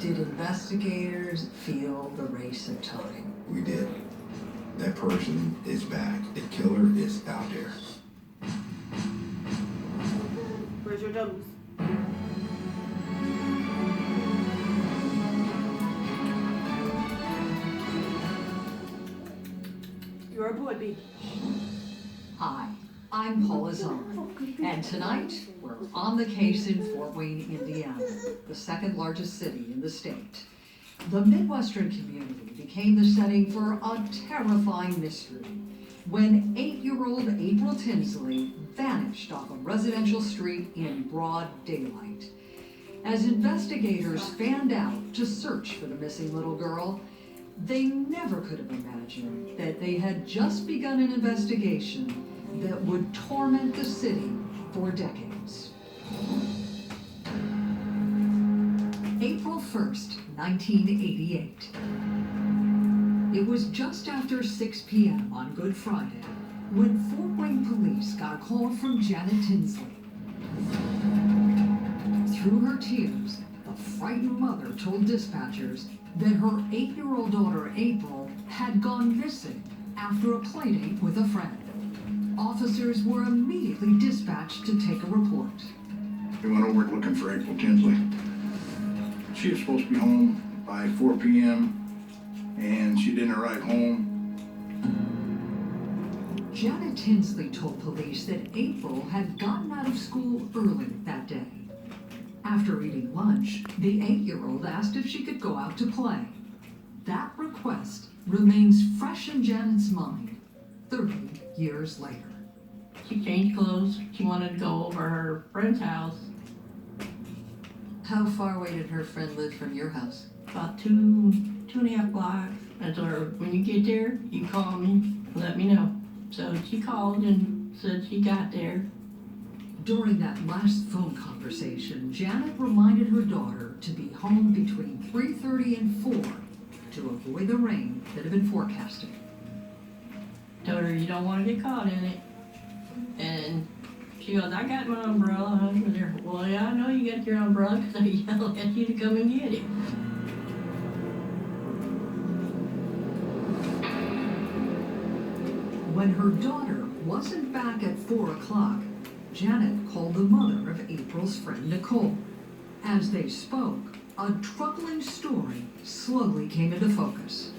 Did investigators feel the race of time? We did. That person is back. The killer is out there. Where's your doubles? You're a boy, B. Hi, I'm Paula Zahn, and tonight we're on the case in Fort Wayne, Indiana, the second largest city in the state. The Midwestern community became the setting for a terrifying mystery when 8-year-old April Tinsley vanished off a residential street in broad daylight. As investigators fanned out to search for the missing little girl, they never could have imagined that they had just begun an investigation that would torment the city for decades. April 1st, 1988. It was just after 6 p.m. on Good Friday when Fort Wayne police got a call from Janet Tinsley. Through her tears, the frightened mother told dispatchers that her 8-year-old daughter April had gone missing after a playdate with a friend. Officers were immediately dispatched to take a report. We went over looking for April Tinsley. She was supposed to be home by 4 p.m. and she didn't arrive home. Janet Tinsley told police that April had gotten out of school early that day. After eating lunch, the 8-year-old asked if she could go out to play. That request remains fresh in Janet's mind 30 years later. She changed clothes. She wanted to go over her friend's house. How far away did her friend live from your house? About two and a half blocks. I told her, when you get there, you call me and let me know. So she called and said she got there. During that last phone conversation, Janet reminded her daughter to be home between 3:30 and 4 to avoid the rain that had been forecasted. Told her you don't want to get caught in it. And she goes, I got my umbrella. I was there. Well, yeah, I know you got your umbrella because I yelled at you to come and get it. When her daughter wasn't back at 4 o'clock, Janet called the mother of April's friend Nicole. As they spoke, a troubling story slowly came into focus.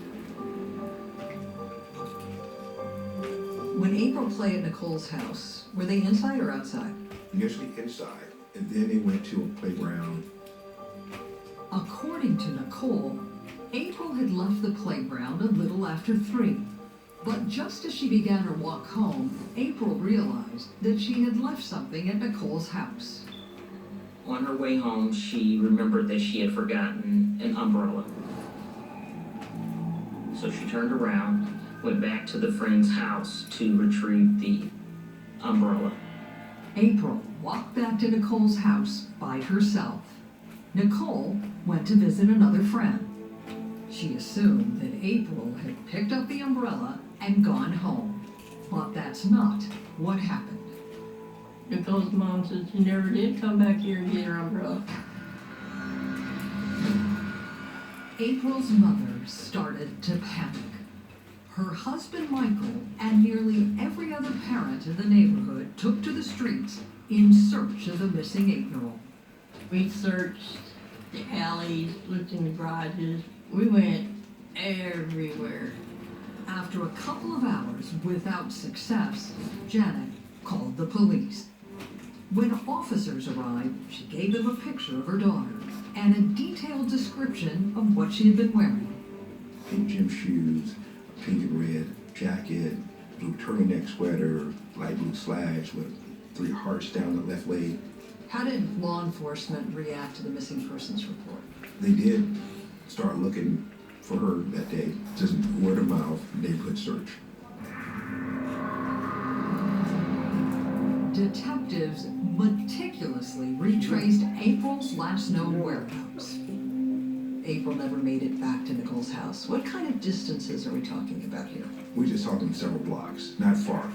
When April played at Nicole's house, were they inside or outside? Initially inside, and then they went to a playground. According to Nicole, April had left the playground a little after 3. But just as she began her walk home, April realized that she had left something at Nicole's house. On her way home, she remembered that she had forgotten an umbrella. So she turned around, went back to the friend's house to retrieve the umbrella. April walked back to Nicole's house by herself. Nicole went to visit another friend. She assumed that April had picked up the umbrella and gone home. But that's not what happened. Nicole's mom said she never did come back here and get her umbrella. April's mother started to panic. Her husband Michael and nearly every other parent in the neighborhood took to the streets in search of the missing 8-year-old. We searched the alleys, looked in the garages. We went everywhere. After a couple of hours without success, Janet called the police. When officers arrived, she gave them a picture of her daughter and a detailed description of what she had been wearing. Pink gym shoes, a pink and red jacket, blue turtleneck sweater, light blue slacks with 3 hearts down the left leg. How did law enforcement react to the missing persons report? They did start looking for her that day, just word of mouth, neighborhood search. Detectives meticulously retraced April's last known whereabouts. April never made it back to Nicole's house. What kind of distances are we talking about here? We're just talking several blocks, not far.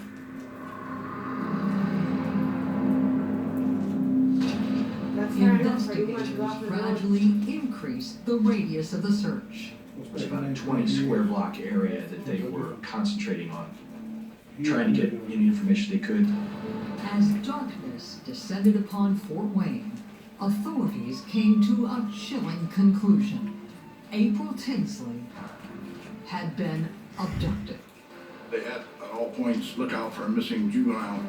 Investigators gradually increased the radius of the search. It was about a 20 square block area that they were concentrating on, trying to get any information they could. As darkness descended upon Fort Wayne, authorities came to a chilling conclusion. April Tinsley had been abducted. They had at all points look out for a missing juvenile.